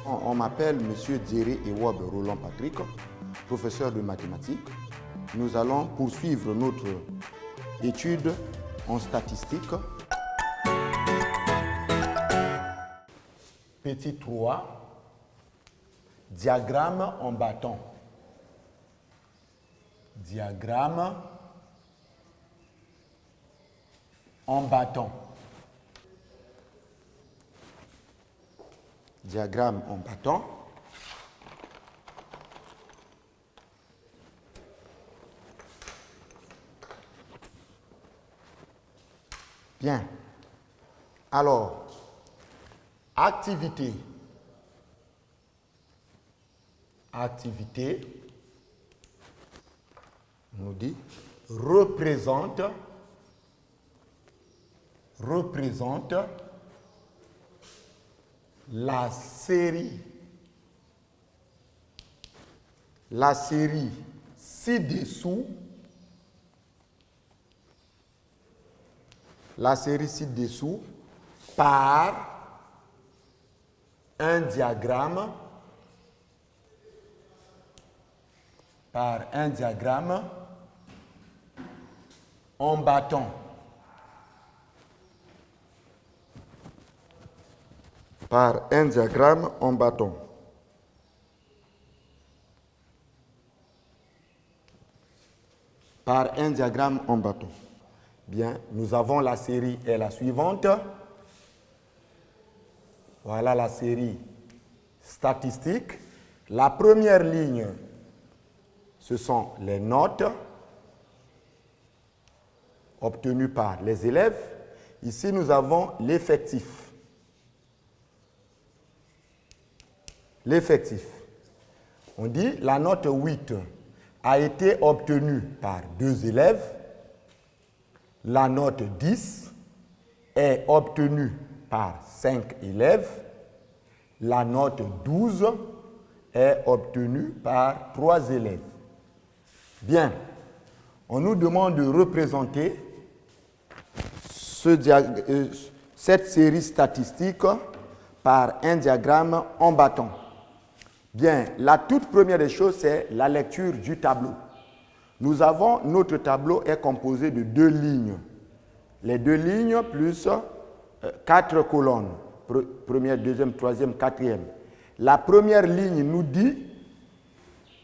On m'appelle M. Dieré Ewob Roland Patrick, professeur de mathématiques. Nous allons poursuivre notre étude en statistique. Petit 3, diagramme en bâton. Diagramme en bâton. Diagramme en bâton. Bien. Alors, activité. Activité, on nous dit, représente la série ci-dessous, par un diagramme en bâton. Par un diagramme en bâton. Par un diagramme en bâton. Bien, nous avons la série est la suivante. Voilà la série statistique. La première ligne, ce sont les notes obtenues par les élèves. Ici, nous avons l'effectif. L'effectif. On dit la note 8 a été obtenue par 2 élèves. La note 10 est obtenue par 5 élèves. La note 12 est obtenue par 3 élèves. Bien, on nous demande de représenter cette série statistique par un diagramme en bâton. Bien, la toute première des choses, c'est la lecture du tableau. Notre tableau est composé de 2 lignes. Les 2 lignes plus 4 colonnes. Première, deuxième, troisième, quatrième. La première ligne nous dit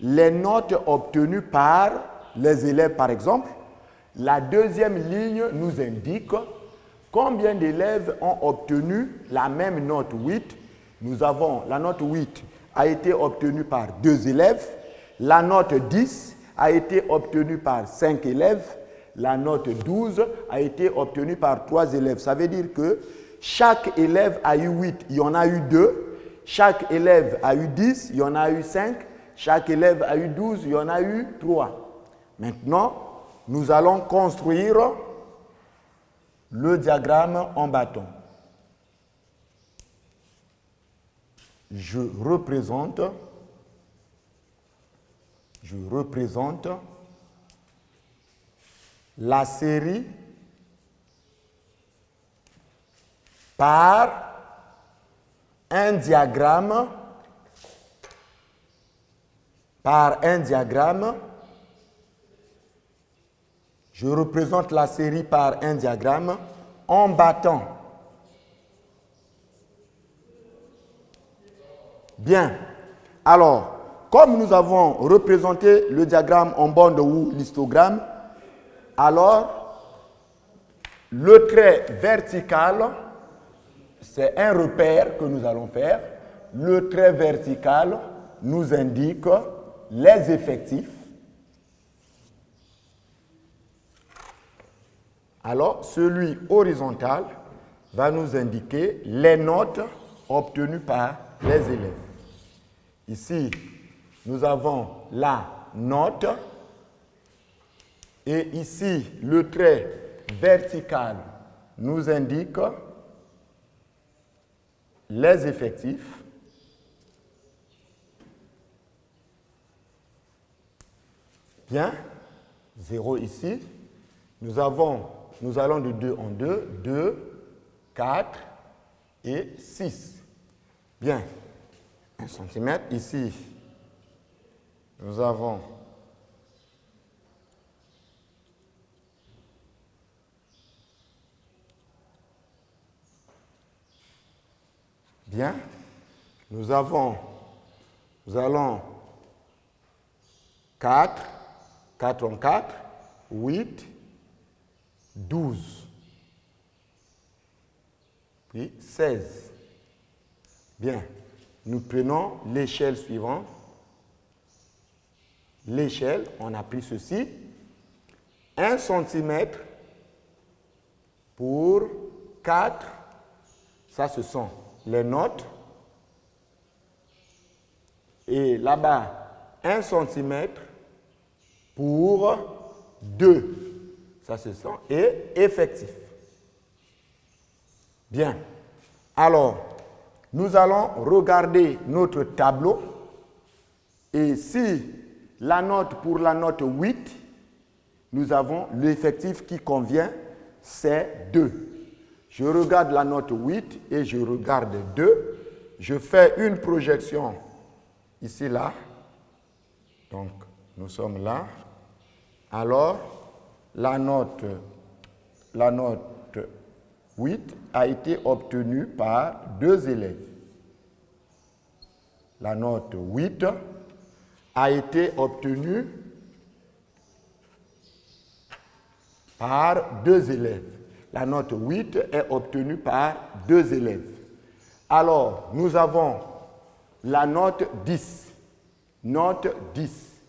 les notes obtenues par les élèves, par exemple. La deuxième ligne nous indique combien d'élèves ont obtenu la même note 8. Nous avons la note 8 a été obtenue par 2 élèves. La note 10 a été obtenue par 5 élèves. La note 12 a été obtenue par 3 élèves. Ça veut dire que chaque élève a eu 8, il y en a eu 2. Chaque élève a eu 10, il y en a eu 5. Chaque élève a eu 12, il y en a eu 3. Maintenant, nous allons construire le diagramme en bâton. Je représente la série par un diagramme Je représente la série par un diagramme en battant. Bien. Alors, comme nous avons représenté le diagramme en bande ou l'histogramme, alors le trait vertical, c'est un repère que nous allons faire. Le trait vertical nous indique les effectifs. Alors, celui horizontal va nous indiquer les notes obtenues par les élèves. Ici, nous avons la note et ici, le trait vertical nous indique les effectifs. Bien, 0 ici. Nous allons de 2 en 2, 2, 4 et 6. Bien, 1 cm. Ici, nous avons bien, nous allons 4, 4 en 4, 8, 12, puis 16. Bien, nous prenons l'échelle suivante. L'échelle, on a pris ceci, 1 cm pour 4, ça ce sont les notes, et là-bas, 1 cm pour 2, ça ce sont, et effectifs. Bien, alors, nous allons regarder notre tableau, et si la note pour la note 8, nous avons l'effectif qui convient, c'est 2. Je regarde la note 8 et je regarde 2. Je fais une projection ici, là. Donc, nous sommes là. Alors, la note 8 a été obtenue par 2 élèves. La note 8 a été obtenue par 2 élèves. La note 8 est obtenue par 2 élèves. Alors, nous avons la note 10. Note 10.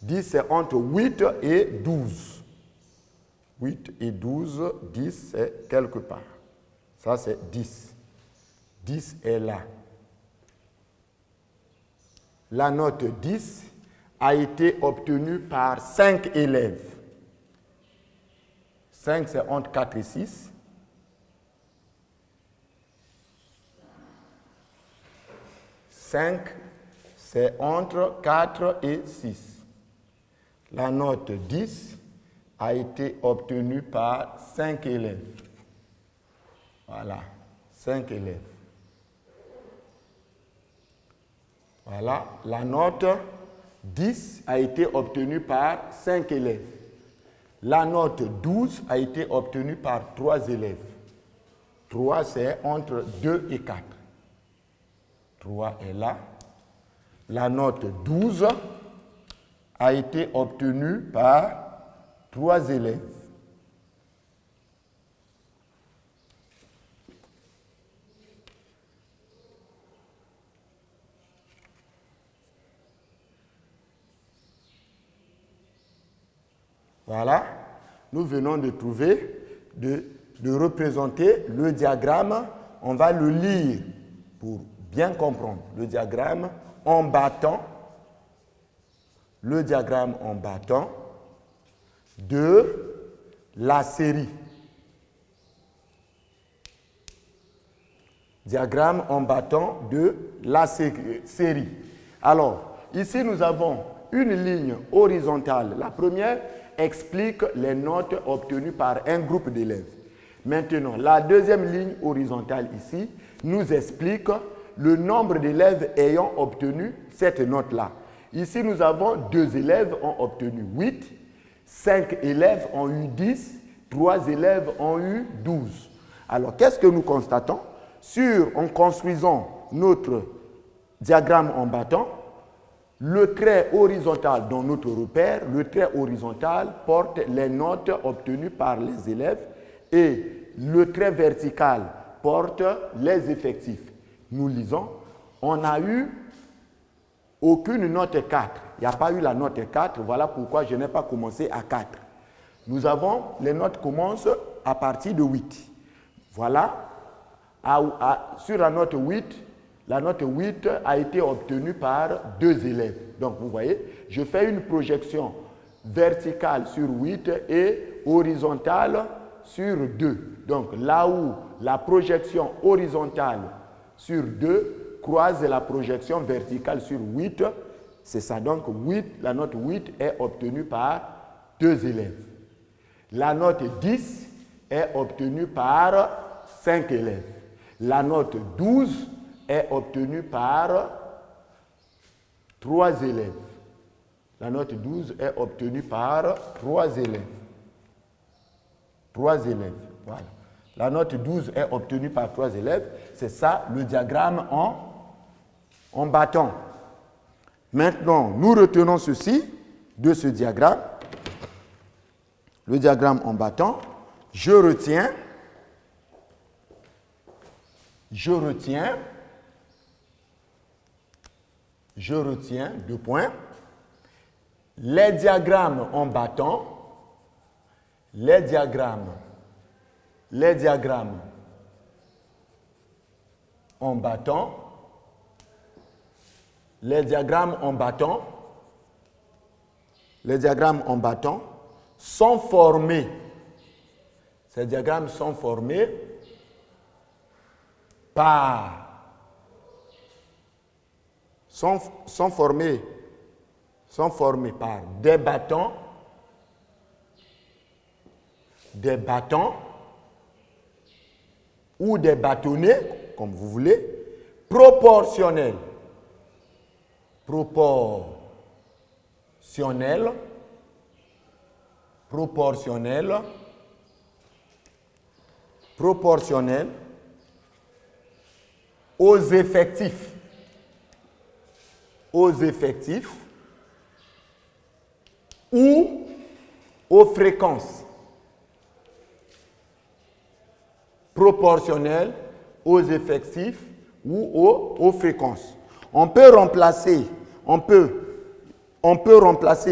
10, c'est entre 8 et 12. 8 et 12, 10, c'est quelque part. Ça, c'est 10. 10 est là. La note 10 a été obtenue par 5 élèves. 5, c'est entre 4 et 6. 5, c'est entre 4 et 6. La note 10 a été obtenue par 5 élèves. Voilà, 5 élèves. Voilà, la note 10 a été obtenue par 5 élèves. La note 12 a été obtenue par 3 élèves. 3, c'est entre 2 et 4. 3 est là. La note 12 a été obtenue par 3 élèves. Voilà, nous venons de trouver, de représenter le diagramme. On va le lire pour bien comprendre. Le diagramme en battant, de la série. Diagramme en battant de la série. Alors, ici nous avons une ligne horizontale. La première explique les notes obtenues par un groupe d'élèves. Maintenant, la deuxième ligne horizontale ici nous explique le nombre d'élèves ayant obtenu cette note-là. Ici, nous avons 2 élèves ont obtenu 8. 5 élèves ont eu 10, 3 élèves ont eu 12. Alors, qu'est-ce que nous constatons? En construisant notre diagramme en bâton, le trait horizontal dans notre repère, le trait horizontal porte les notes obtenues par les élèves et le trait vertical porte les effectifs. Nous lisons, on n'a eu aucune note 4. Il n'y a pas eu la note 4, voilà pourquoi je n'ai pas commencé à 4. Nous avons, les notes commencent à partir de 8. Voilà, sur la note 8 a été obtenue par 2 élèves. Donc, vous voyez, je fais une projection verticale sur 8 et horizontale sur 2. Donc, là où la projection horizontale sur 2 croise la projection verticale sur 8, c'est ça. Donc, la note 8 est obtenue par 2 élèves. La note 10 est obtenue par 5 élèves. La note 12 est obtenue par 3 élèves. La note 12 est obtenue par 3 élèves. 3 élèves, voilà. La note 12 est obtenue par 3 élèves. C'est ça le diagramme en bâton. Maintenant, nous retenons ceci de ce diagramme. Le diagramme en bâton. Je retiens 2 points. Les diagrammes en bâton, les diagrammes en bâton sont formés. Ces diagrammes sont formés par des bâtons ou des bâtonnets, comme vous voulez, proportionnels aux effectifs ou aux fréquences. Proportionnel aux effectifs ou aux fréquences. On peut remplacer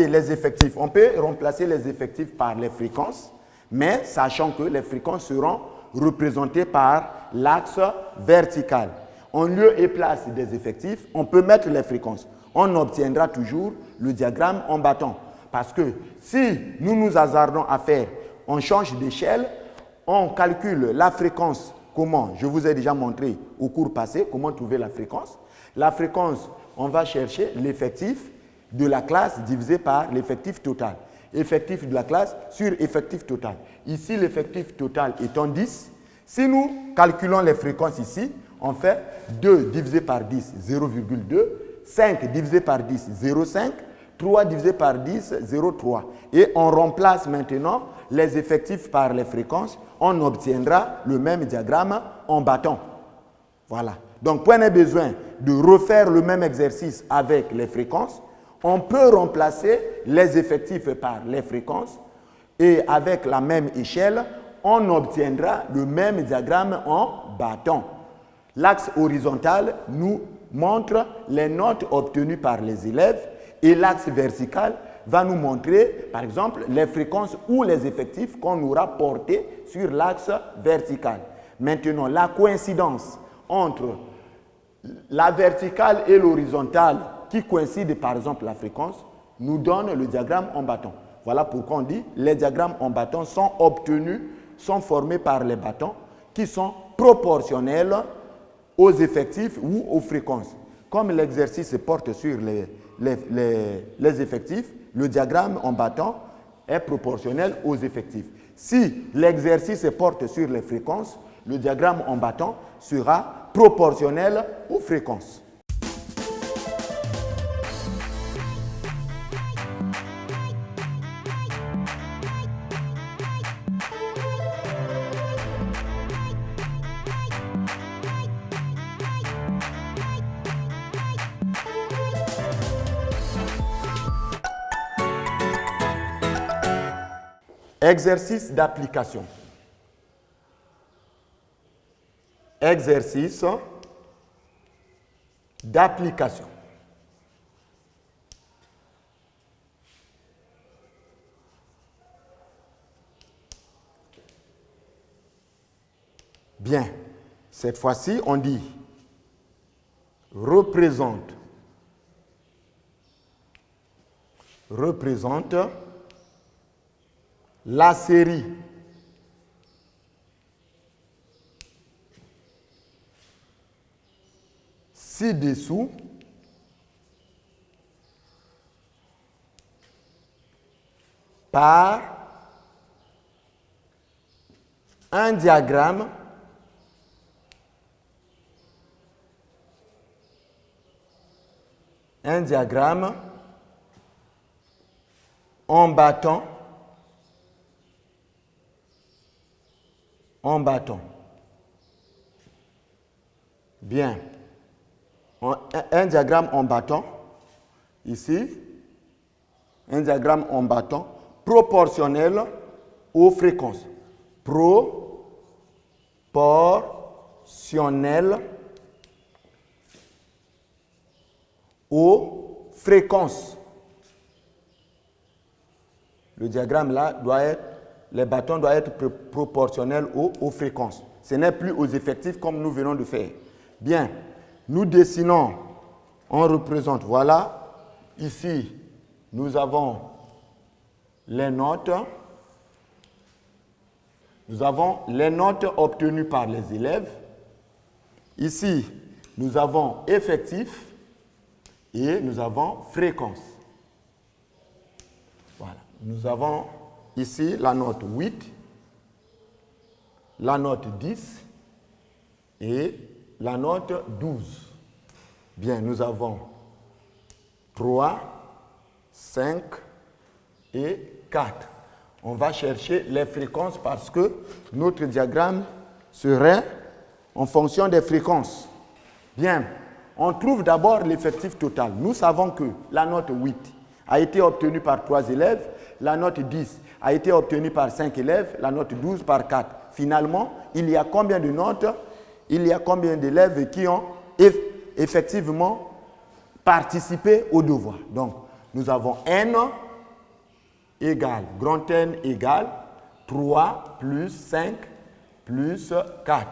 les effectifs. On peut remplacer les effectifs par les fréquences, mais sachant que les fréquences seront représentées par l'axe vertical. En lieu et place des effectifs, on peut mettre les fréquences. On obtiendra toujours le diagramme en bâton. Parce que si nous nous hasardons à faire, on change d'échelle, on calcule la fréquence. Comment? Je vous ai déjà montré au cours passé comment trouver la fréquence. La fréquence, on va chercher l'effectif de la classe divisé par l'effectif total. Effectif de la classe sur effectif total. Ici, l'effectif total étant 10. Si nous calculons les fréquences ici, on fait 2 divisé par 10, 0,2. 5 divisé par 10, 0,5. 3 divisé par 10, 0,3. Et on remplace maintenant les effectifs par les fréquences. On obtiendra le même diagramme en bâton. Voilà. Donc, point n'est besoin de refaire le même exercice avec les fréquences. On peut remplacer les effectifs par les fréquences et avec la même échelle, on obtiendra le même diagramme en bâton. L'axe horizontal nous montre les notes obtenues par les élèves et l'axe vertical va nous montrer, par exemple, les fréquences ou les effectifs qu'on aura portés sur l'axe vertical. Maintenant, la coïncidence entre la verticale et l'horizontale qui coïncident, par exemple, la fréquence, nous donne le diagramme en bâton. Voilà pourquoi on dit les diagrammes en bâton sont formés par les bâtons qui sont proportionnels aux effectifs ou aux fréquences. Comme l'exercice porte sur les effectifs, le diagramme en bâton est proportionnel aux effectifs. Si l'exercice porte sur les fréquences, le diagramme en bâton sera proportionnel aux fréquences. Exercice d'application. Exercice d'application. Bien, cette fois-ci, on dit représente la série ci-dessous par un diagramme en bâton Bien. Un diagramme en bâton, ici, un diagramme en bâton proportionnel aux fréquences. Proportionnel aux fréquences. Le diagramme là les bâtons doivent être proportionnels aux fréquences. Ce n'est plus aux effectifs comme nous venons de faire. Bien, nous dessinons, on représente, voilà, ici, nous avons les notes. Nous avons les notes obtenues par les élèves. Ici, nous avons effectif et nous avons fréquence. Voilà. Nous avons ici la note 8, la note 10 et la note 12. Bien, nous avons 3, 5 et 4. On va chercher les fréquences parce que notre diagramme serait en fonction des fréquences. Bien, on trouve d'abord l'effectif total. Nous savons que la note 8 a été obtenue par 3 élèves, la note 10 a été obtenue par 5 élèves, la note 12 par 4. Finalement, il y a combien de notes? Il y a combien d'élèves qui ont effectivement participé au devoir? Donc, nous avons N égale, grand N égale 3 plus 5 plus 4.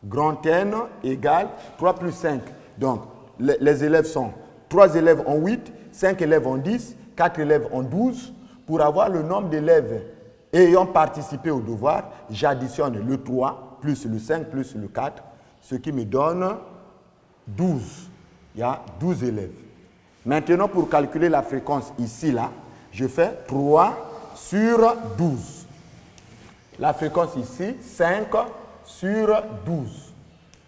Grand N égale 3 plus 5. Donc, les élèves sont 3 élèves en 8, 5 élèves en 10, 4 élèves en 12. Pour avoir le nombre d'élèves ayant participé au devoir, j'additionne le 3 plus le 5 plus le 4, ce qui me donne 12. Il y a 12 élèves. Maintenant, pour calculer la fréquence ici, là, je fais 3 sur 12. La fréquence ici, 5 sur 12.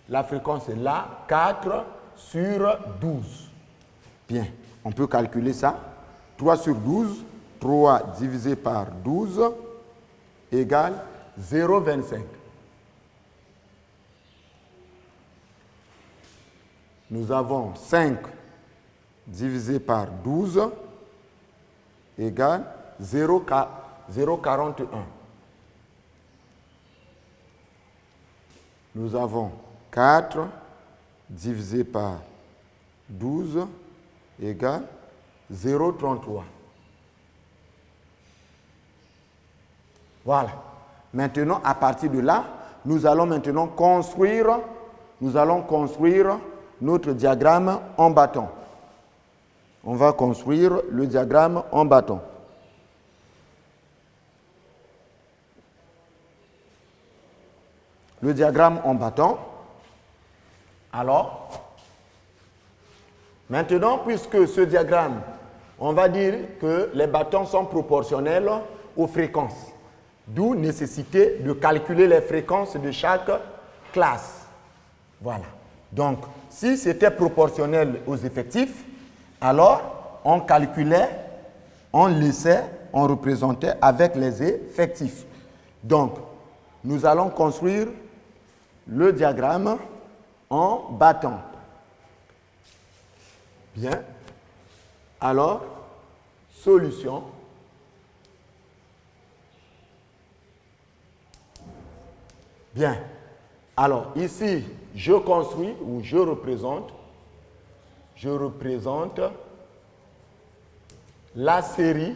La fréquence est là, 4 sur 12. Bien, on peut calculer ça. 3 sur 12, 3 divisé par 12 égale 0,25. Nous avons 5 divisé par 12 égale 0,41. Nous avons 4 divisé par 12 égale 0,33. Voilà. Maintenant, à partir de là, nous allons maintenant construire notre diagramme en bâton. On va construire le diagramme en bâton. Le diagramme en bâton. Alors, maintenant, puisque ce diagramme, on va dire que les bâtons sont proportionnels aux fréquences. D'où nécessité de calculer les fréquences de chaque classe. Voilà. Donc, si c'était proportionnel aux effectifs, alors on calculait, on laissait, on représentait avec les effectifs. Donc, nous allons construire le diagramme en bâton. Bien. Alors, solution. Bien. Alors, ici, je construis ou je représente la série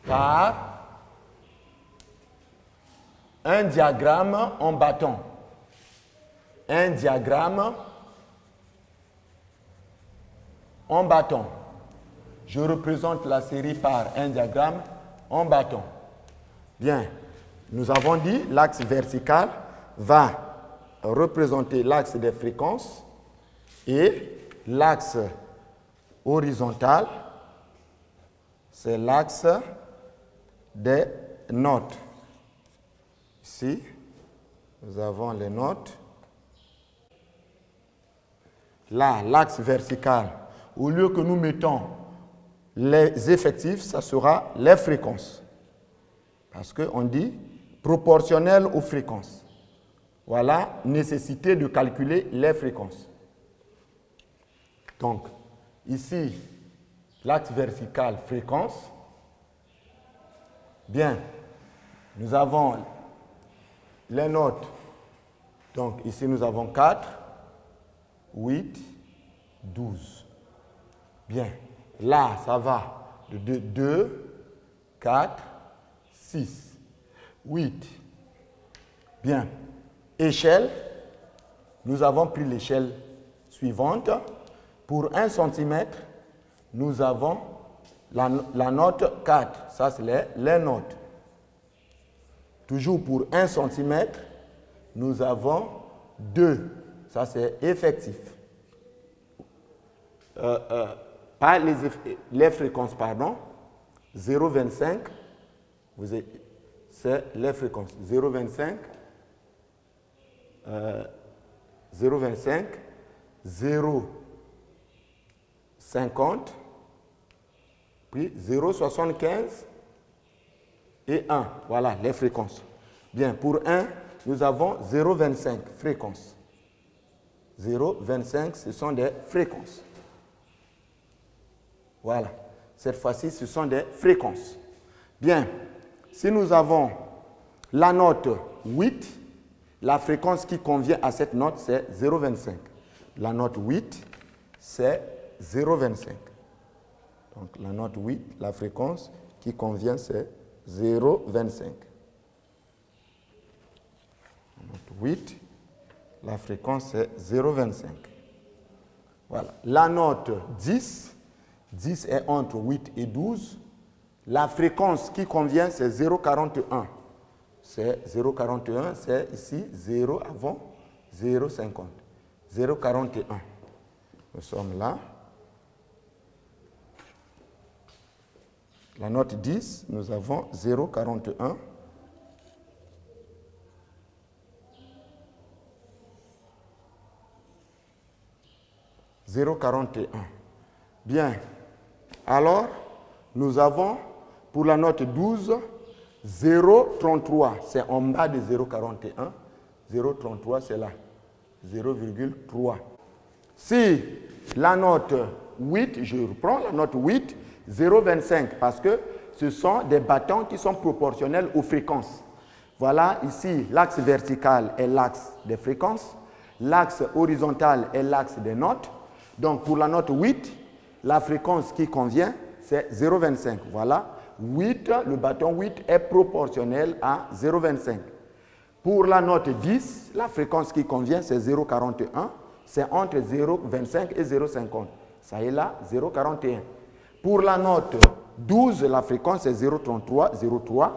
par un diagramme en bâton. Un diagramme en bâton. Je représente la série par un diagramme en bâton. Bien, nous avons dit l'axe vertical va représenter l'axe des fréquences et l'axe horizontal, c'est l'axe des notes. Ici, nous avons les notes. Là, l'axe vertical, au lieu que nous mettons les effectifs, ça sera les fréquences. Parce qu'on dit proportionnel aux fréquences. Voilà, nécessité de calculer les fréquences. Donc, ici, l'axe vertical, fréquence. Bien, nous avons les notes. Donc, ici, nous avons 4, 8, 12. Bien, là, ça va de 2, 4, 6, 8. Bien, échelle, nous avons pris l'échelle suivante. Pour 1 cm, nous avons la note 4. Ça, c'est les notes. Toujours pour 1 cm, nous avons 2. Ça, c'est effectif. Pas les fréquences, pardon. 0,25, c'est les fréquences. 0,25, 0,25, 0,50, puis 0,75 et 1. Voilà, les fréquences. Bien, pour 1, nous avons 0,25 fréquences. 0,25, ce sont des fréquences. Voilà. Cette fois-ci, ce sont des fréquences. Bien, si nous avons la note 8, la fréquence qui convient à cette note, c'est 0,25. La note 8, c'est 0,25. Donc, la note 8, la fréquence qui convient, c'est 0,25. La note 8, la fréquence, c'est 0,25. Voilà. La note 10, 10 est entre 8 et 12. La fréquence qui convient, c'est 0,41. C'est 0,41, c'est ici 0 avant 0,50. 0,41. Nous sommes là. La note 10, nous avons 0,41. « 0,41. Bien. Alors, nous avons, pour la note 12, 0,33. C'est en bas de 0,41. 0,33, c'est là. 0,3. Si la note 8, je reprends la note 8, 0,25, parce que ce sont des bâtons qui sont proportionnels aux fréquences. Voilà, ici, l'axe vertical est l'axe des fréquences. L'axe horizontal est l'axe des notes. Donc, pour la note 8, la fréquence qui convient, c'est 0,25. Voilà, 8, le bâton 8 est proportionnel à 0,25. Pour la note 10, la fréquence qui convient, c'est 0,41. C'est entre 0,25 et 0,50. Ça est là, 0,41. Pour la note 12, la fréquence est 0,33, 0,3.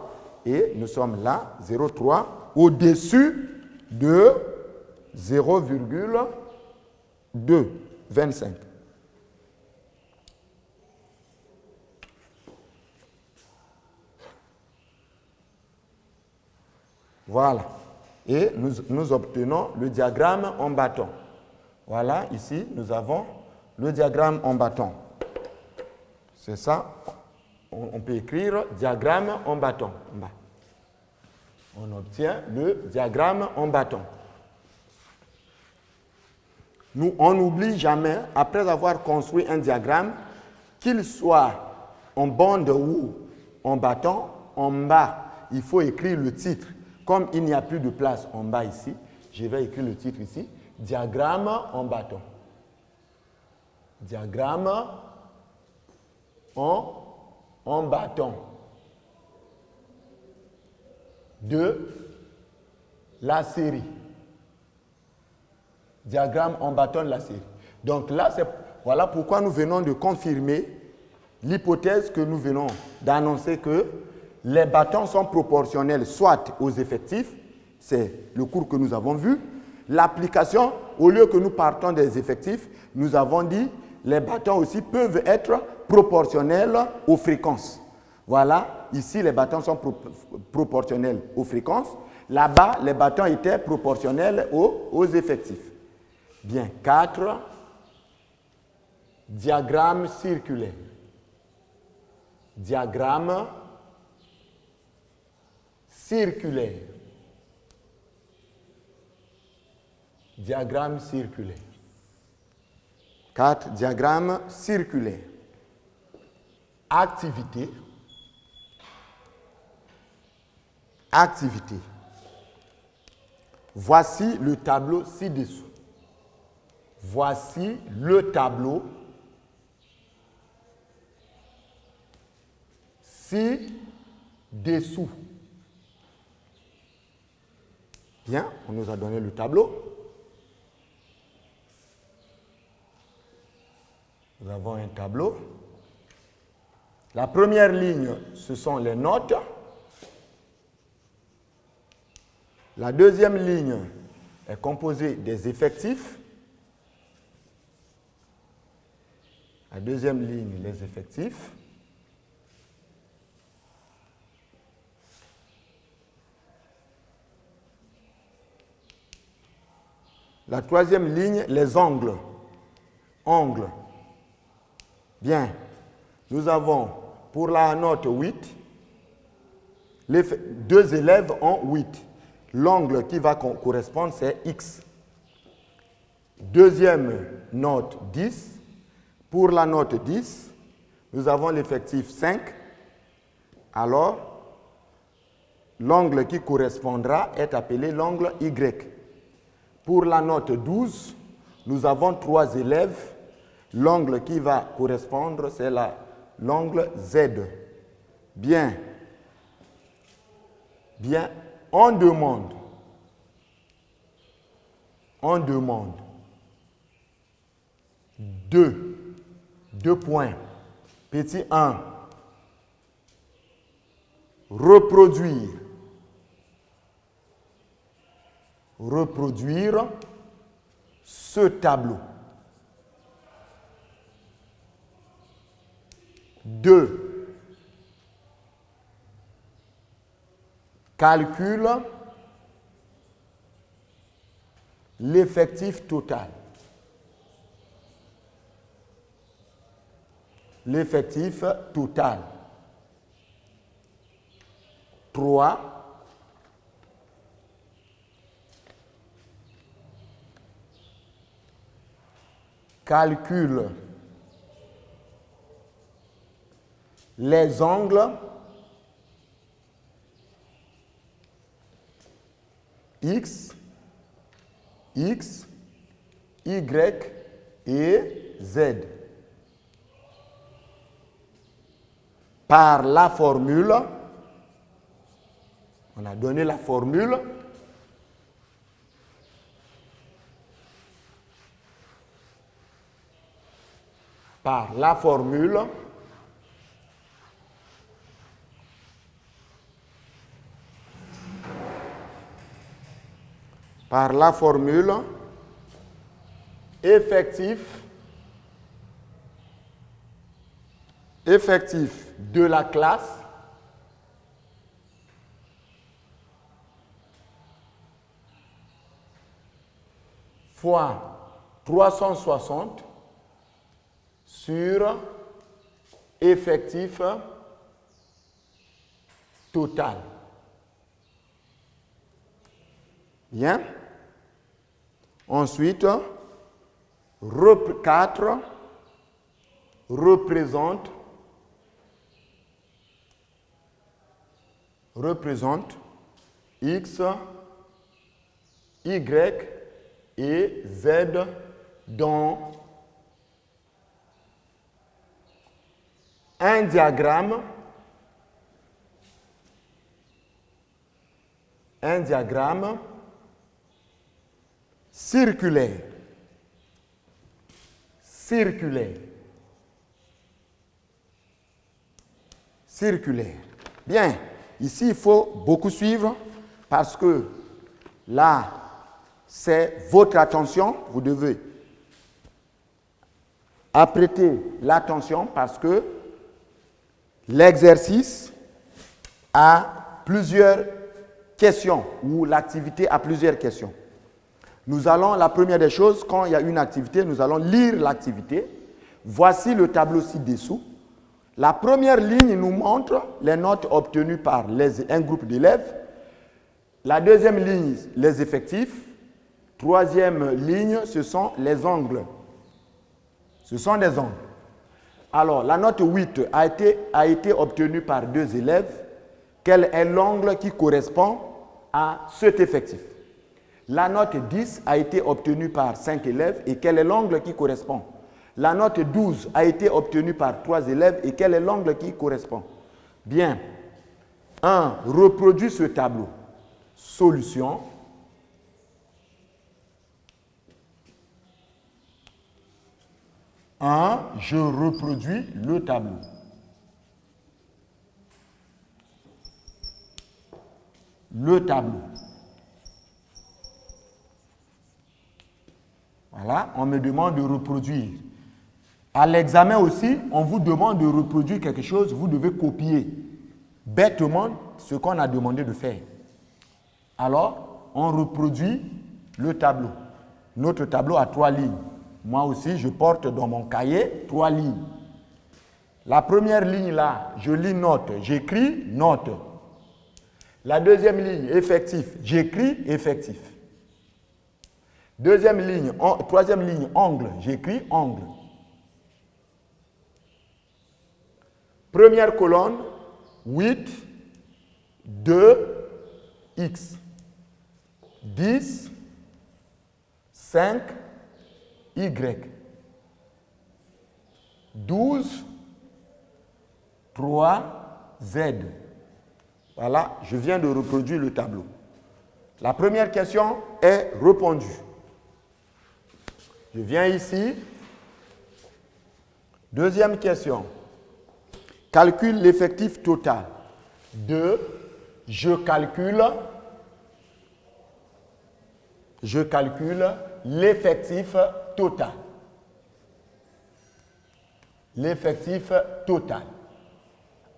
Et nous sommes là, 0,3, au-dessus de 0,2, 25. Voilà. Et nous obtenons le diagramme en bâton. Voilà, ici, nous avons le diagramme en bâton. C'est ça. On peut écrire diagramme en bâton. On obtient le diagramme en bâton. On n'oublie jamais, après avoir construit un diagramme, qu'il soit en bande ou en bâton, en bas, il faut écrire le titre. Comme il n'y a plus de place en bas ici, je vais écrire le titre ici. Diagramme en bâton. Diagramme en bâton de la série. Diagramme en bâton de la série. Donc là, voilà pourquoi nous venons de confirmer l'hypothèse que nous venons d'annoncer que les bâtons sont proportionnels soit aux effectifs, c'est le cours que nous avons vu. L'application, au lieu que nous partons des effectifs, nous avons dit les bâtons aussi peuvent être proportionnels aux fréquences. Voilà, ici les bâtons sont proportionnels aux fréquences. Là-bas, les bâtons étaient proportionnels aux effectifs. Bien, 4, diagramme circulaire. Diagramme circulaire. Diagramme circulaire. 4. Diagramme circulaire. Activité. Activité. Voici le tableau ci-dessous. Voici le tableau ci-dessous. Bien, on nous a donné le tableau. Nous avons un tableau. La première ligne, ce sont les notes. La deuxième ligne est composée des effectifs. La deuxième ligne, les effectifs. La troisième ligne, les angles. Angles. Bien. Nous avons pour la note 8, deux élèves ont 8. L'angle qui va correspondre, c'est X. Deuxième note 10. Pour la note 10, nous avons l'effectif 5. Alors, l'angle qui correspondra est appelé l'angle Y. Pour la note 12, nous avons 3 élèves. L'angle qui va correspondre, c'est l'angle Z. Bien. Bien. On demande. Deux points. Petit 1. Reproduire ce tableau. 2. Calcule l'effectif total. L'effectif total. 3. Calcule les angles X, Y et Z. Par la formule, on a donné la formule. Par la formule, effectif de la classe fois 360 sur effectif total. Bien. Ensuite, 4 représente X, Y et Z dans un diagramme circulaire. Bien, ici, il faut beaucoup suivre parce que là, c'est votre attention. Vous devez apprêter l'attention parce que l'exercice a plusieurs questions ou l'activité a plusieurs questions. Nous allons, la première des choses, quand il y a une activité, nous allons lire l'activité. Voici le tableau ci-dessous. La première ligne nous montre les notes obtenues par un groupe d'élèves. La deuxième ligne, les effectifs. Troisième ligne, ce sont les angles. Ce sont des angles. Alors, la note 8 a été obtenue par 2 élèves. Quel est l'angle qui correspond à cet effectif? La note 10 a été obtenue par 5 élèves et quel est l'angle qui correspond? La note 12 a été obtenue par 3 élèves et quel est l'angle qui correspond? Bien. 1. Reproduis ce tableau. Solution. Je reproduis le tableau. Le tableau. Voilà, on me demande de reproduire. À l'examen aussi, on vous demande de reproduire quelque chose, vous devez copier bêtement ce qu'on a demandé de faire. Alors, on reproduit le tableau. Notre tableau a 3 lignes. Moi aussi, je porte dans mon cahier 3 lignes. La première ligne là, je lis note, j'écris note. La deuxième ligne, effectif, j'écris effectif. Troisième ligne, angle, j'écris angle. Première colonne, 8, 2, X. 10, 5, Y. 12, 3, Z. Voilà, je viens de reproduire le tableau. La première question est répondue. Je viens ici. Deuxième question. Calcule l'effectif total. 2. Je calcule l'effectif total. L'effectif total.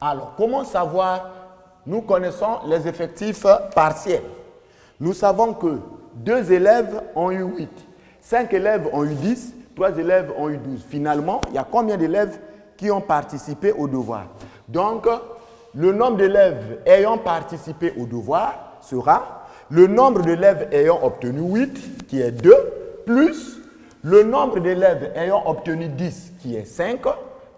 Alors, comment savoir? Nous connaissons les effectifs partiels. Nous savons que 2 élèves ont eu 8, 5 élèves ont eu 10, 3 élèves ont eu 12. Finalement, il y a combien d'élèves qui ont participé au devoir? Donc, le nombre d'élèves ayant participé au devoir sera le nombre d'élèves ayant obtenu 8, qui est 2, plus le nombre d'élèves ayant obtenu 10, qui est 5,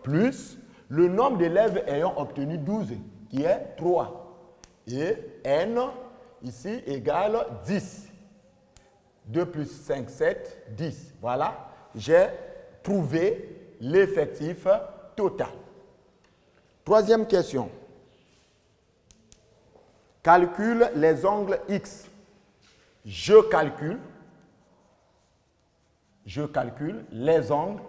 plus le nombre d'élèves ayant obtenu 12, qui est 3. Et n, ici, égale 10. 2 plus 5, 7, 10. Voilà, j'ai trouvé l'effectif total. Troisième question. Calcule les angles X. Je calcule les angles.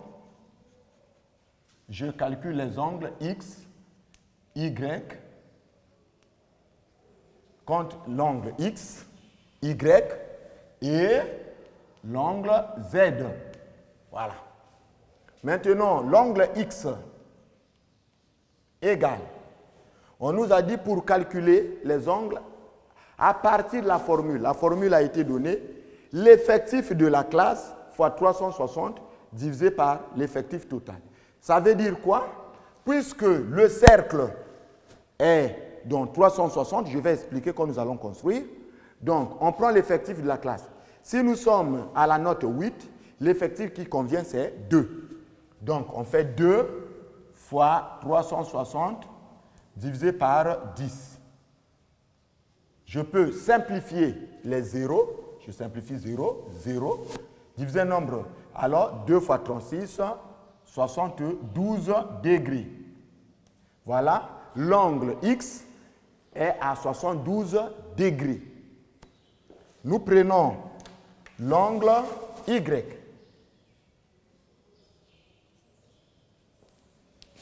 Je calcule les angles X, Y, compte l'angle X, Y et l'angle Z. Voilà. Maintenant, l'angle X égale. On nous a dit pour calculer les angles, à partir de la formule a été donnée, l'effectif de la classe fois 360 divisé par l'effectif total. Ça veut dire quoi? Puisque le cercle est donc 360, je vais expliquer comment nous allons construire. Donc, on prend l'effectif de la classe. Si nous sommes à la note 8, l'effectif qui convient, c'est 2. Donc, on fait 2 fois 360 divisé par 10. je peux simplifier les zéros. Je simplifie 0, 0, diviser un nombre. Alors, 2 fois 36, 72 degrés. Voilà, l'angle X est à 72 degrés. Nous prenons l'angle Y.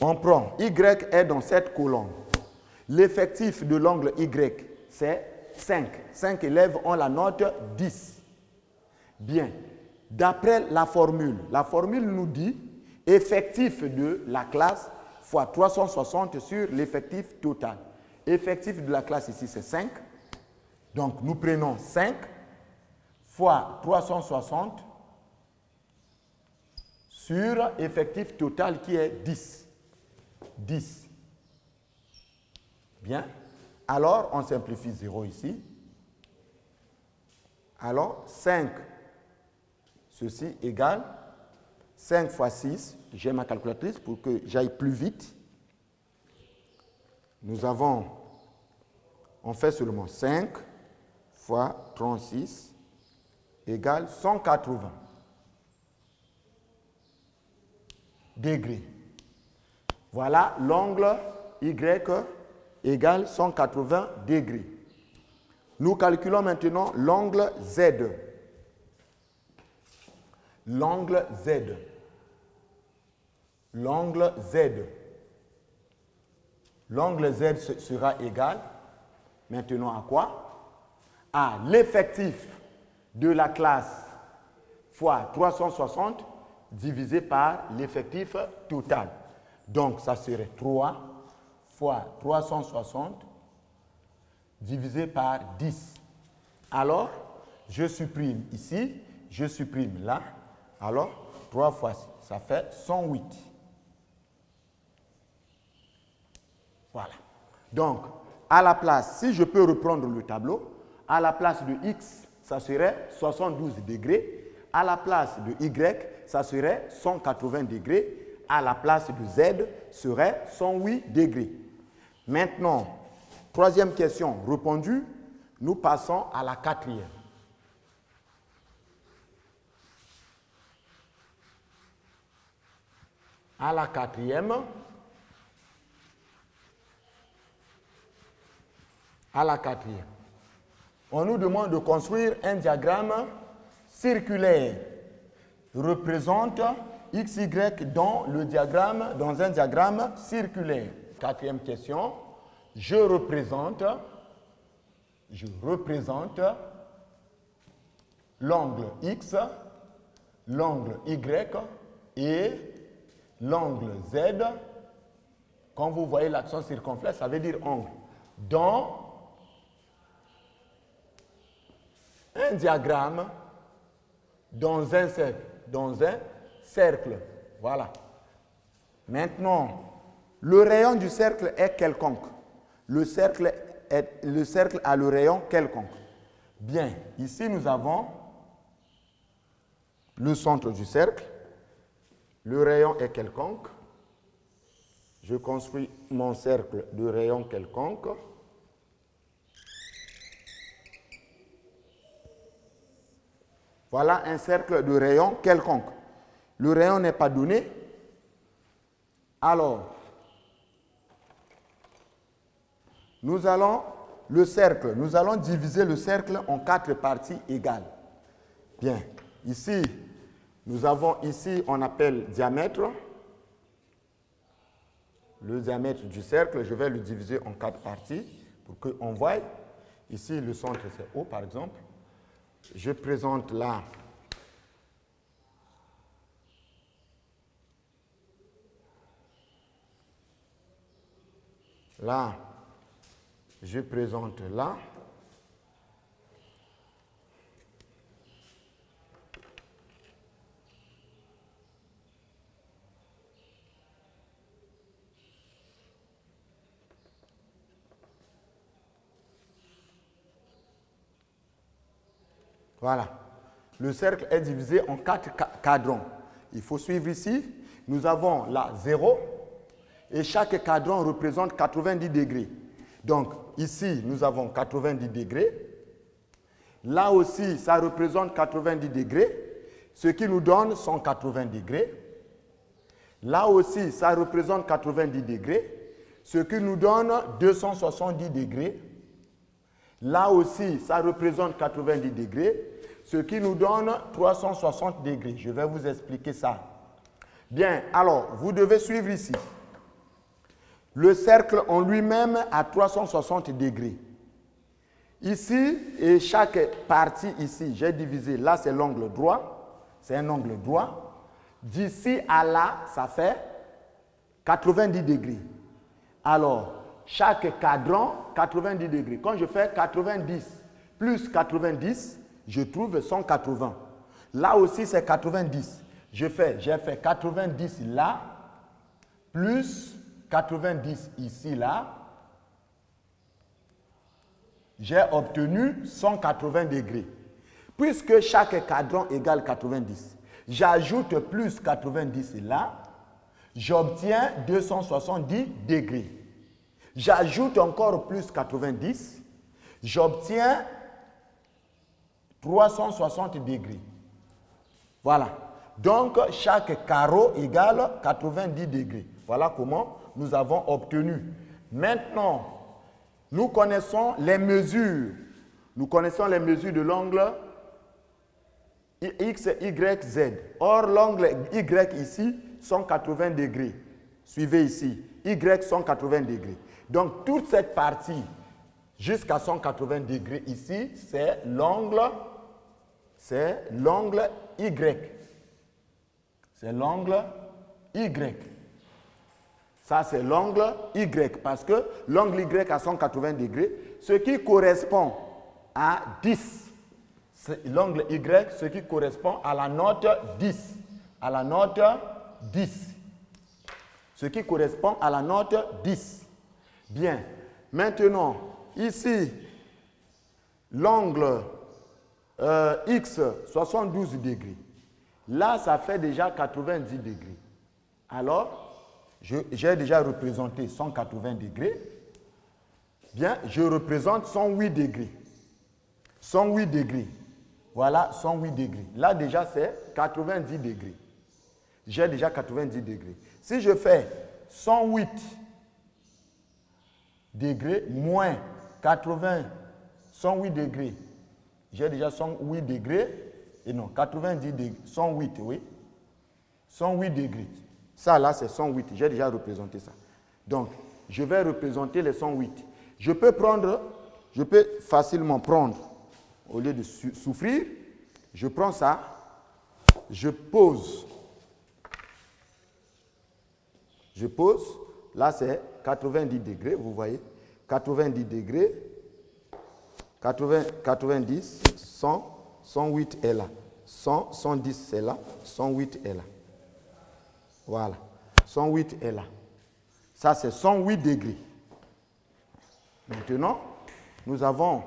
On prend Y est dans cette colonne. L'effectif de l'angle Y, c'est 5. 5 élèves ont la note 10. Bien. D'après la formule nous dit effectif de la classe fois 360 sur l'effectif total. Effectif de la classe ici, c'est 5. Donc, nous prenons 5 fois 360 sur effectif total qui est 10. 10. Bien. Alors, on simplifie 0 ici. Alors, 5, ceci égale 5 fois 6. J'ai ma calculatrice pour que j'aille plus vite. Nous avons, on fait seulement 5 fois 36 égale 180 degrés. Voilà l'angle Y égale 180 degrés. Nous calculons maintenant l'angle Z. L'angle Z. L'angle Z. L'angle Z sera égal maintenant à quoi? À l'effectif de la classe fois 360 divisé par l'effectif total. Donc, ça serait 3 fois 360 divisé par 10. Alors, je supprime ici, je supprime là. Alors, 3 fois 6, ça fait 108. Voilà. Donc, à la place, si je peux reprendre le tableau, à la place de X, ça serait 72 degrés. À la place de Y, ça serait 180 degrés. À la place de Z, serait 108 degrés. Maintenant, troisième question répondue, nous passons à la quatrième. À la quatrième, on nous demande de construire un diagramme circulaire représente XY dans un diagramme circulaire. Quatrième question, je représente l'angle X, l'angle Y et l'angle Z. Quand vous voyez l'accent circonflexe, ça veut dire angle. Dans un diagramme, dans un cercle. Voilà. Maintenant, le rayon du cercle est quelconque. Le cercle a le rayon quelconque. Bien, ici nous avons le centre du cercle. Le rayon est quelconque. Je construis mon cercle de rayon quelconque. Voilà un cercle de rayon quelconque. Le rayon n'est pas donné. Alors, nous allons diviser le cercle en 4 parties égales. Bien, ici, on appelle diamètre. Le diamètre du cercle, je vais le diviser en 4 parties pour qu'on voie. Ici, le centre, c'est O, par exemple. Je présente là je présente là. Voilà. Le cercle est divisé en 4 cadrans. Il faut suivre ici. Nous avons là 0 et chaque cadran représente 90 degrés. Donc, ici, nous avons 90 degrés. Là aussi, ça représente 90 degrés, ce qui nous donne 180 degrés. Là aussi, ça représente 90 degrés, ce qui nous donne 270 degrés. Là aussi, ça représente 90 degrés, ce qui nous donne 360 degrés. Je vais vous expliquer ça. Bien, alors, vous devez suivre ici. Le cercle en lui-même a 360 degrés. Ici, et chaque partie ici, j'ai divisé. Là, c'est l'angle droit. C'est un angle droit. D'ici à là, ça fait 90 degrés. Alors, chaque cadran, 90 degrés. Quand je fais 90 plus 90, je trouve 180. Là aussi, c'est 90. J'ai fait 90 là, plus 90 ici, là. J'ai obtenu 180 degrés. Puisque chaque cadran égale 90, j'ajoute plus 90 là, j'obtiens 270 degrés. J'ajoute encore plus 90, j'obtiens 360 degrés. Voilà. Donc, chaque carreau égale 90 degrés. Voilà comment nous avons obtenu. Maintenant, nous connaissons les mesures. Nous connaissons les mesures de l'angle X, Y, Z. Or, l'angle Y ici, 180 degrés. Suivez ici. Y, 180 degrés. Donc, toute cette partie jusqu'à 180 degrés ici, c'est l'angle Y. C'est l'angle Y. Ça, c'est l'angle Y, parce que l'angle Y à 180 degrés, ce qui correspond à 10. L'angle Y, ce qui correspond à la note 10. À la note 10. Ce qui correspond à la note 10. Bien. Maintenant, ici, l'angle X, 72 degrés. Là, ça fait déjà 90 degrés. Alors, j'ai déjà représenté 180 degrés. Bien, je représente 108 degrés. 108 degrés. Voilà, 108 degrés. Là, déjà, c'est 90 degrés. J'ai déjà 90 degrés. Si je fais 108 degrés moins 108 degrés, j'ai déjà 108 degrés. Et non, 90 degrés, 108, oui. 108 degrés. Ça, là, c'est 108. J'ai déjà représenté ça. Donc, je vais représenter les 108. Je peux facilement prendre, au lieu de souffrir, je prends ça, je pose. Je pose. Là, c'est 90 degrés, vous voyez. 90 degrés. 90, 100. 108 est là. 100, 110 c'est là. 108 est là. Voilà. 108 est là. Ça, c'est 108 degrés. Maintenant, nous avons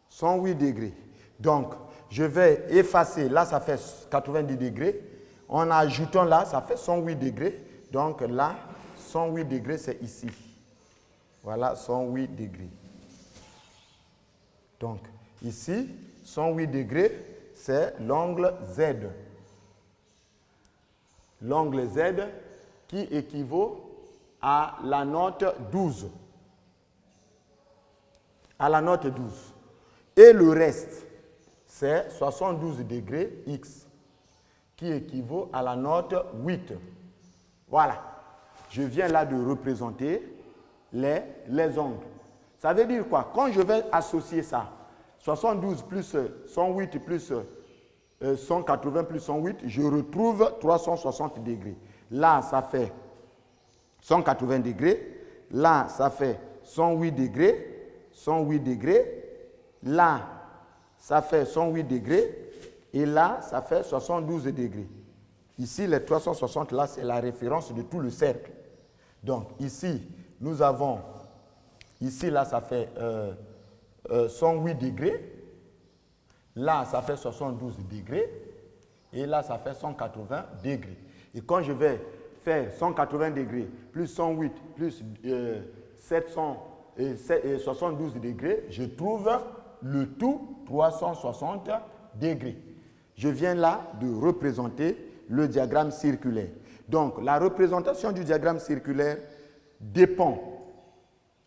108 degrés. Donc, je vais effacer. Là, ça fait 90 degrés. En ajoutant là, ça fait 108 degrés. Donc là, 108 degrés, c'est ici. Voilà, 108 degrés. Donc, ici, 108 degrés, c'est l'angle Z. L'angle Z qui équivaut à la note 12. À la note 12. Et le reste, c'est 72 degrés X, qui équivaut à la note 8. Voilà. Je viens là de représenter les angles. Ça veut dire quoi? Quand je vais associer ça, 72 plus 108 plus 180 plus 108, je retrouve 360 degrés. Là, ça fait 180 degrés. Là, ça fait 108 degrés. 108 degrés. Là, ça fait 108 degrés. Et là, ça fait 72 degrés. Ici, les 360, là, c'est la référence de tout le cercle. Donc, ici, nous avons, ici, là, ça fait 108 degrés. Là, ça fait 72 degrés. Et là, ça fait 180 degrés. Et quand je vais faire 180 degrés, plus 108, plus et 72 degrés, je trouve le tout 360 degrés. Je viens là de représenter le diagramme circulaire. Donc, la représentation du diagramme circulaire dépend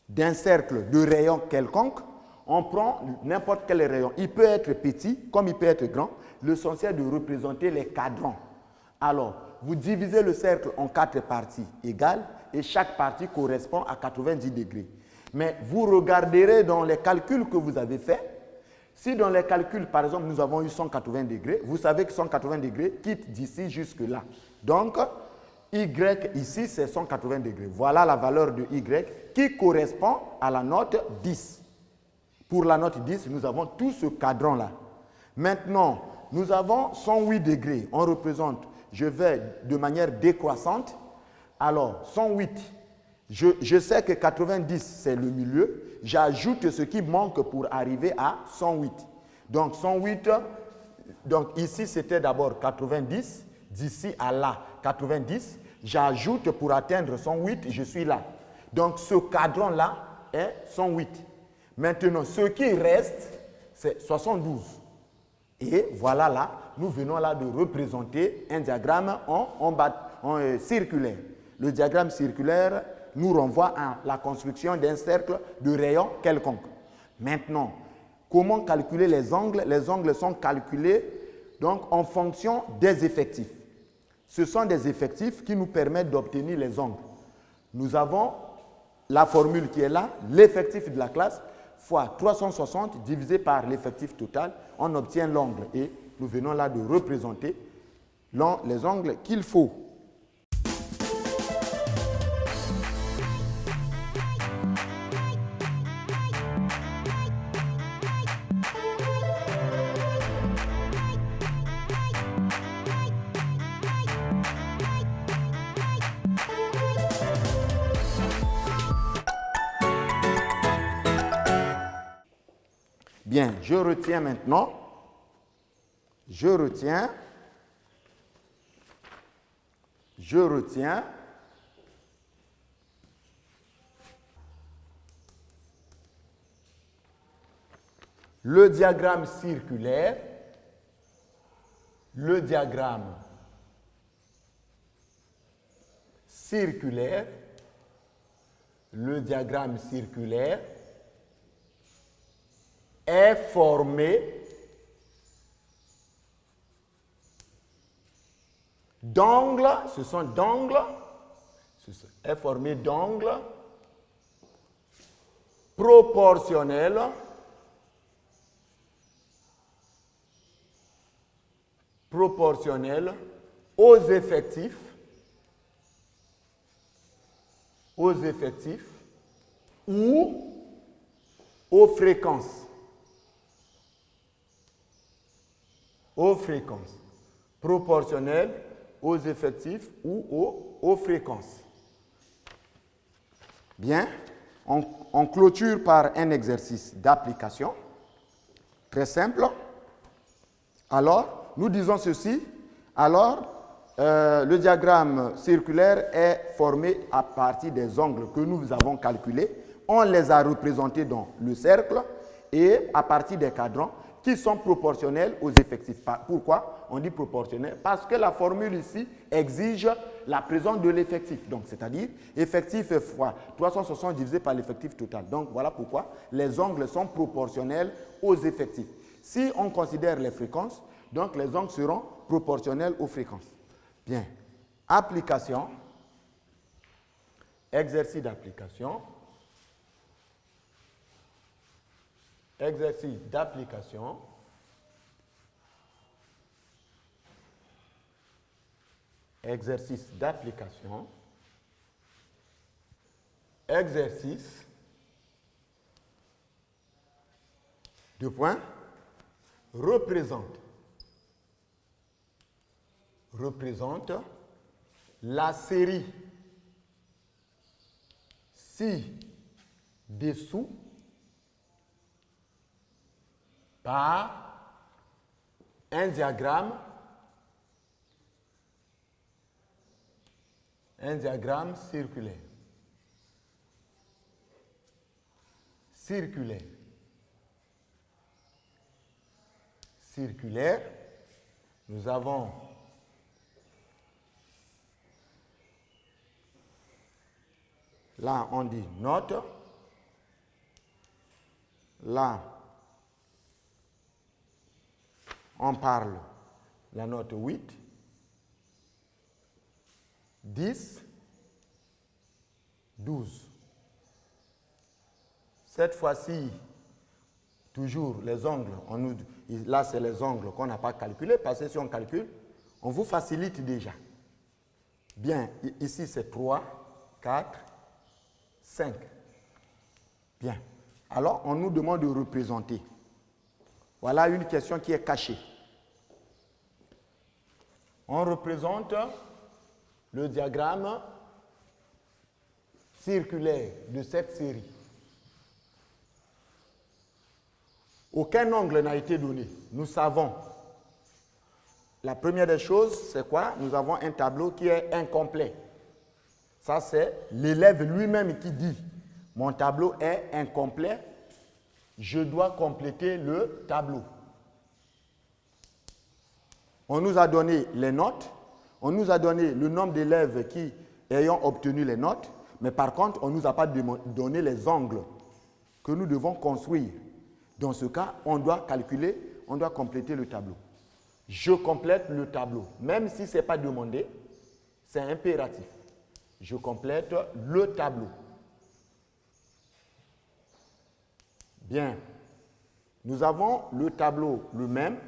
d'un cercle de rayon quelconque. On prend n'importe quel rayon. Il peut être petit comme il peut être grand. L'essentiel de représenter les cadrans. Alors, vous divisez le cercle en 4 parties égales et chaque partie correspond à 90 degrés. Mais vous regarderez dans les calculs que vous avez faits. Si dans les calculs, par exemple, nous avons eu 180 degrés, vous savez que 180 degrés quitte d'ici jusque-là. Donc, Y ici, c'est 180 degrés. Voilà la valeur de Y qui correspond à la note 10. Pour la note 10, nous avons tout ce cadran-là. Maintenant, nous avons 108 degrés. On représente, je vais de manière décroissante. Alors, 108, je sais que 90, c'est le milieu. J'ajoute ce qui manque pour arriver à 108. Donc, 108, donc ici, c'était d'abord 90. D'ici à là, 90. J'ajoute pour atteindre 108, je suis là. Donc, ce cadran-là est 108. Maintenant, ce qui reste, c'est 72. Et voilà là, nous venons là de représenter un diagramme circulaire. Le diagramme circulaire nous renvoie à la construction d'un cercle de rayon quelconque. Maintenant, comment calculer les angles? Les angles sont calculés donc, en fonction des effectifs. Ce sont des effectifs qui nous permettent d'obtenir les angles. Nous avons la formule qui est là, l'effectif de la classe fois 360 divisé par l'effectif total, on obtient l'angle. Et nous venons là de représenter les angles qu'il faut. Bien, je retiens maintenant, le diagramme circulaire, est formé d'angles, proportionnels aux effectifs ou aux fréquences. Proportionnels aux effectifs ou aux fréquences. Bien, on clôture par un exercice d'application. Très simple. Alors, nous disons ceci. Alors, le diagramme circulaire est formé à partir des angles que nous avons calculés. On les a représentés dans le cercle et à partir des cadrans qui sont proportionnels aux effectifs. Pourquoi on dit proportionnel? Parce que la formule ici exige la présence de l'effectif. Donc, c'est-à-dire effectif fois 360 divisé par l'effectif total. Donc, voilà pourquoi les angles sont proportionnels aux effectifs. Si on considère les fréquences, donc les angles seront proportionnels aux fréquences. Bien. Application. Exercice d'application. Exercice d'application. Exercice d'application. Exercice. Deux points. Représente la série ci-dessous par un diagramme circulaire. circulaire. Circulaire, nous avons là on dit note, là on parle la note 8, 10, 12. Cette fois-ci, toujours les ongles, là c'est les ongles qu'on n'a pas calculés, parce que si on calcule, on vous facilite déjà. Bien, ici c'est 3, 4, 5. Bien. Alors, on nous demande de représenter. Voilà une question qui est cachée. On représente le diagramme circulaire de cette série. Aucun angle n'a été donné. Nous savons. La première des choses, c'est quoi? Nous avons un tableau qui est incomplet. Ça, c'est l'élève lui-même qui dit « Mon tableau est incomplet, je dois compléter le tableau. » On nous a donné les notes, on nous a donné le nombre d'élèves qui ayant obtenu les notes, mais par contre, on ne nous a pas donné les angles que nous devons construire. Dans ce cas, on doit calculer, on doit compléter le tableau. Je complète le tableau, même si ce n'est pas demandé, c'est impératif. Je complète le tableau. Bien. Nous avons le tableau lui-même.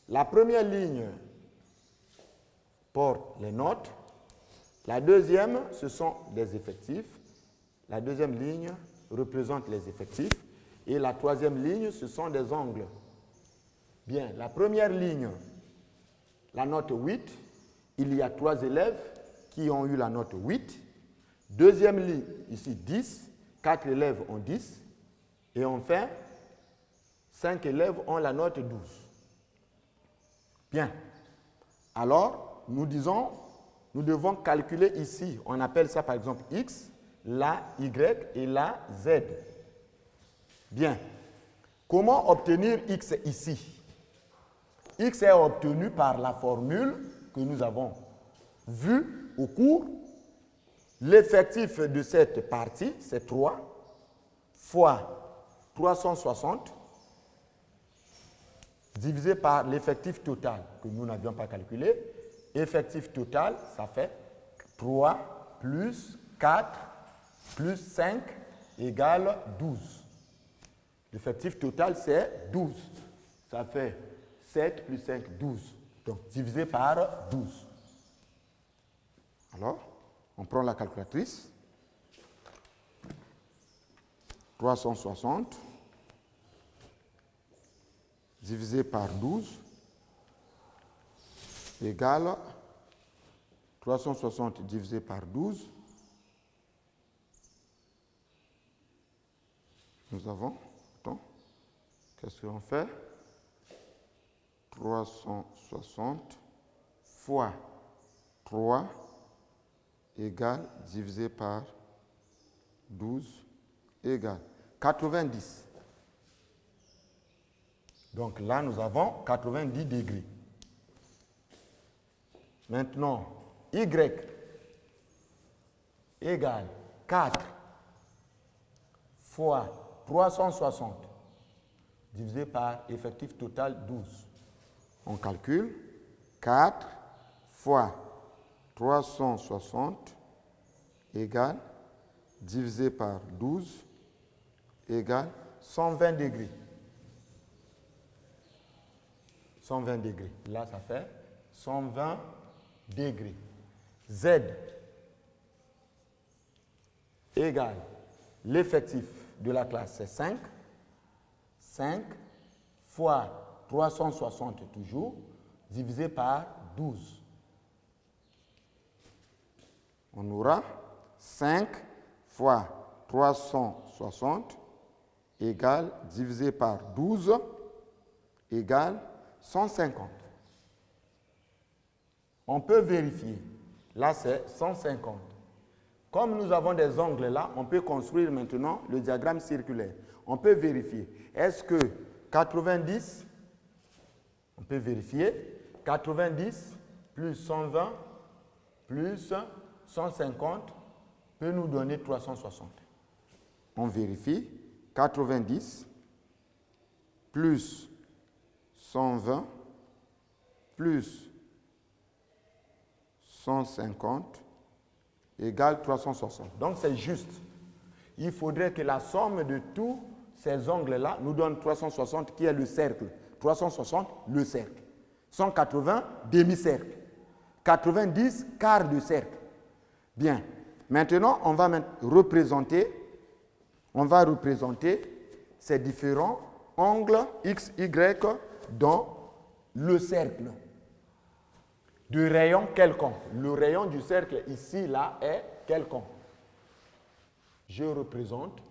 La première ligne porte les notes. La deuxième, ce sont des effectifs. La deuxième ligne représente les effectifs. Et la troisième ligne, ce sont des angles. Bien, la première ligne, la note 8, il y a 3 élèves qui ont eu la note 8. Deuxième ligne, ici 10, 4 élèves ont 10. Et enfin, 5 élèves ont la note 12. Bien. Alors, nous disons, nous devons calculer ici, on appelle ça par exemple X, la Y et la Z. Bien. Comment obtenir X ici? X est obtenu par la formule que nous avons vue au cours. L'effectif de cette partie, c'est 3 fois 360 divisé par l'effectif total que nous n'avions pas calculé. Effectif total, ça fait 3 plus 4 plus 5 égale 12. L'effectif total, c'est 12. Ça fait 7 plus 5, 12. Donc, divisé par 12. Alors, on prend la calculatrice. 360 divisé par 12 égale 360 divisé par 12. Nous avons, attends, qu'est-ce qu'on fait? 360 fois 3 égale divisé par 12 égale 90. Donc là, nous avons 90 degrés. Maintenant, Y égale 4 fois 360 divisé par effectif total 12. On calcule 4 fois 360 égale divisé par 12 égale 120 degrés. 120 degrés. Là, ça fait 120 degrés. Z égale l'effectif de la classe, c'est 5. 5 fois 360 toujours, divisé par 12. On aura 5 fois 360 égale divisé par 12 égale 150. On peut vérifier. Là, c'est 150. Comme nous avons des angles là, on peut construire maintenant le diagramme circulaire. On peut vérifier. Est-ce que 90, on peut vérifier, 90 plus 120 plus 150 peut nous donner 360. On vérifie. 90 plus 120 plus 150 égale 360. Donc c'est juste. Il faudrait que la somme de tous ces angles-là nous donne 360 qui est le cercle. 360, le cercle. 180, demi-cercle. 90, quart de cercle. Bien. Maintenant, on va représenter ces différents angles X, Y dans le cercle de rayon quelconque. Le rayon du cercle ici, là, est quelconque. Je représente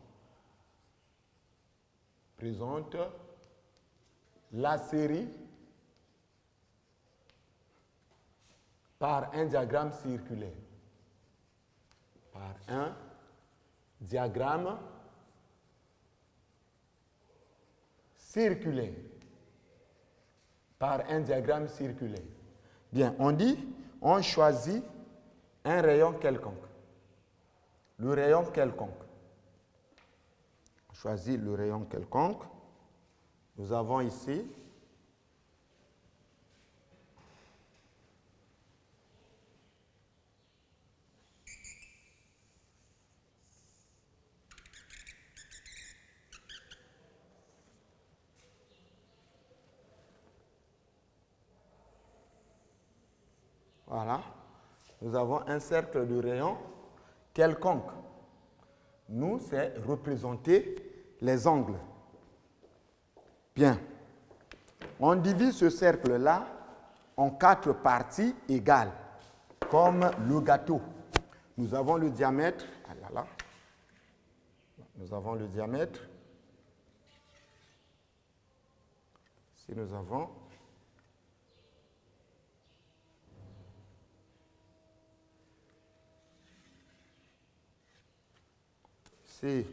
la série par un diagramme circulaire. Par un diagramme circulaire. Par un diagramme circulaire. Bien, on choisit un rayon quelconque. Le rayon quelconque. On choisit le rayon quelconque. Nous avons ici voilà, nous avons un cercle de rayon quelconque. Nous, c'est représenter les angles. Bien. On divise ce cercle-là en 4 parties égales, comme le gâteau. Nous avons le diamètre. Ah là là. Nous avons le diamètre. Si nous avons C,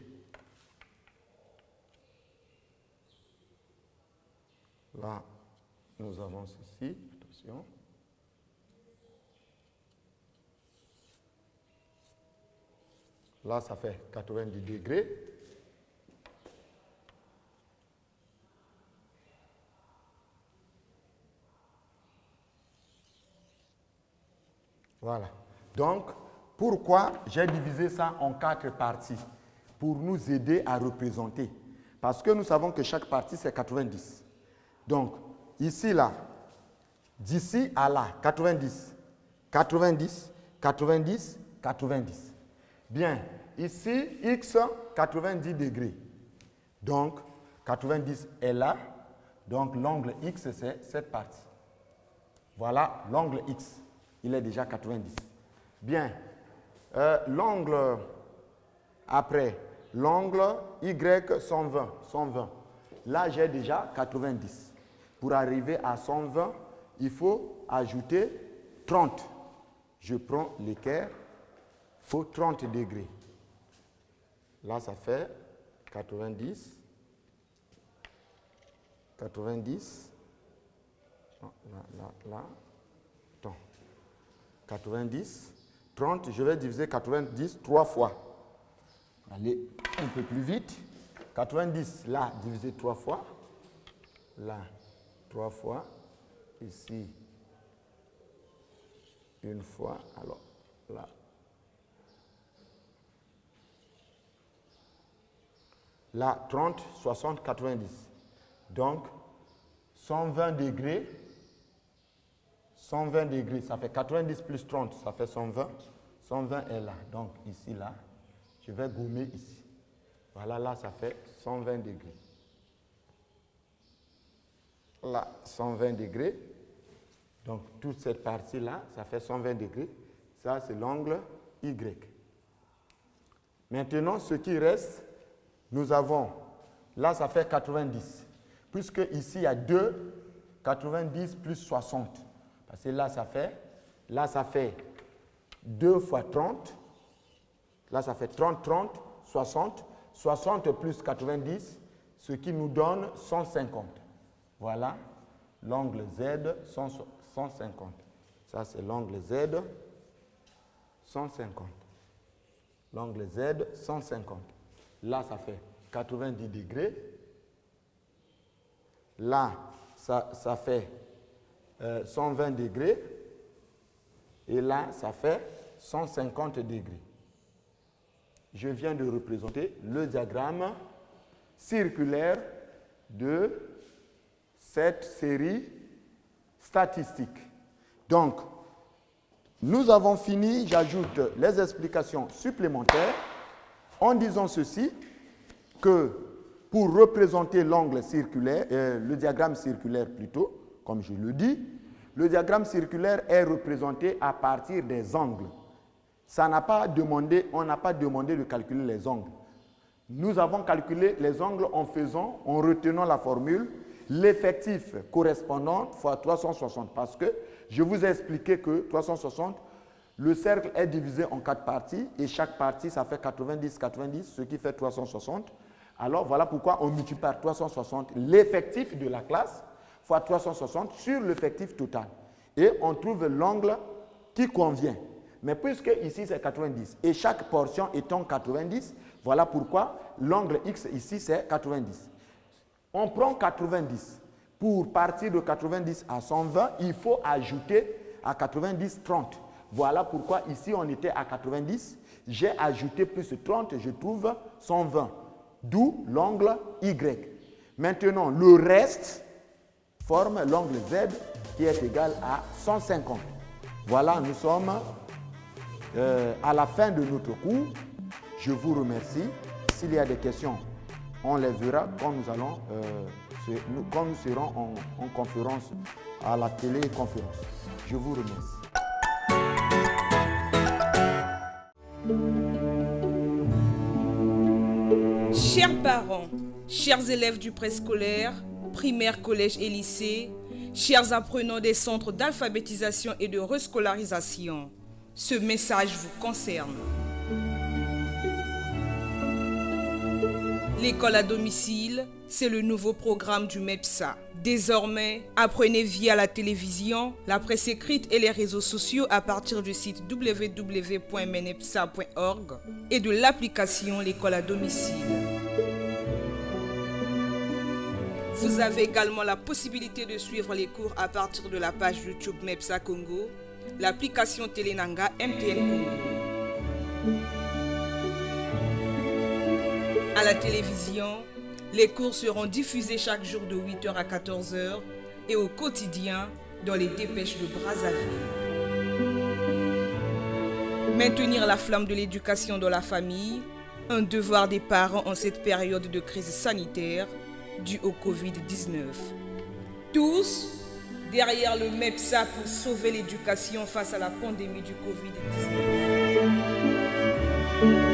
là, nous avons ceci, attention. Là, ça fait 90 degrés. Voilà. Donc, pourquoi j'ai divisé ça en 4 parties? Pour nous aider à représenter. Parce que nous savons que chaque partie, c'est 90. Donc, ici, là, d'ici à là, 90, 90, 90, 90. Bien, ici, X, 90 degrés. Donc, 90 est là. Donc, l'angle X, c'est cette partie. Voilà l'angle X. Il est déjà 90. Bien, l'angle après, l'angle Y 120, 120. Là, j'ai déjà 90. Pour arriver à 120, il faut ajouter 30. Je prends l'équerre, il faut 30 degrés. Là, ça fait 90. 90. Non, là. Attends. 90. 30, je vais diviser 90 3 fois. Allez un peu plus vite. 90, là, divisé 3 fois. Là, 3 fois. Ici, une fois. Alors, là. Là, 30, 60, 90. Donc, 120 degrés. 120 degrés, ça fait 90 plus 30, ça fait 120. 120 est là. Donc, ici, là. Je vais gommer ici. Voilà, là, ça fait 120 degrés. Là, 120 degrés. Donc, toute cette partie-là, ça fait 120 degrés. Ça, c'est l'angle Y. Maintenant, ce qui reste, nous avons, là, ça fait 90. Puisque ici, il y a 2, 90 plus 60. Parce que là, ça fait 2 fois 30. Là, ça fait 30, 30, 60. 60 plus 90, ce qui nous donne 150. Voilà l'angle Z, 150. Ça, c'est l'angle Z, 150. L'angle Z, 150. Là, ça fait 90 degrés. Là, ça fait 120 degrés. Et là, ça fait 150 degrés. Je viens de représenter le diagramme circulaire de cette série statistique. Donc, nous avons fini, j'ajoute les explications supplémentaires en disant ceci, que pour représenter l'angle circulaire, le diagramme circulaire plutôt, comme je le dis, le diagramme circulaire est représenté à partir des angles. On n'a pas demandé de calculer les angles. Nous avons calculé les angles en retenant la formule, l'effectif correspondant fois 360. Parce que je vous ai expliqué que 360, le cercle est divisé en 4 parties et chaque partie, ça fait 90, 90, ce qui fait 360. Alors voilà pourquoi on multiplie par 360 l'effectif de la classe fois 360 sur l'effectif total. Et on trouve l'angle qui convient. Mais puisque ici c'est 90 et chaque portion étant 90, voilà pourquoi l'angle X ici c'est 90. On prend 90. Pour partir de 90 à 120, il faut ajouter à 90 30. Voilà pourquoi ici on était à 90. J'ai ajouté plus 30, je trouve 120. D'où l'angle Y. Maintenant, le reste forme l'angle Z qui est égal à 150. Voilà, nous sommes à la fin de notre cours. Je vous remercie. S'il y a des questions, on les verra quand nous serons en conférence, à la téléconférence. Je vous remercie. Chers parents, chers élèves du préscolaire, primaire, collège et lycée, chers apprenants des centres d'alphabétisation et de rescolarisation, ce message vous concerne. L'école à domicile, c'est le nouveau programme du MEPSA. Désormais, apprenez via la télévision, la presse écrite et les réseaux sociaux à partir du site www.menepsa.org et de l'application L'école à domicile. Vous avez également la possibilité de suivre les cours à partir de la page YouTube MEPSA Congo, l'application Télénanga MTN Congo. À la télévision, les cours seront diffusés chaque jour de 8h à 14h et au quotidien dans les dépêches de Brazzaville. Maintenir la flamme de l'éducation dans la famille, un devoir des parents en cette période de crise sanitaire due au Covid-19. Tous derrière le MEPSA pour sauver l'éducation face à la pandémie du Covid-19.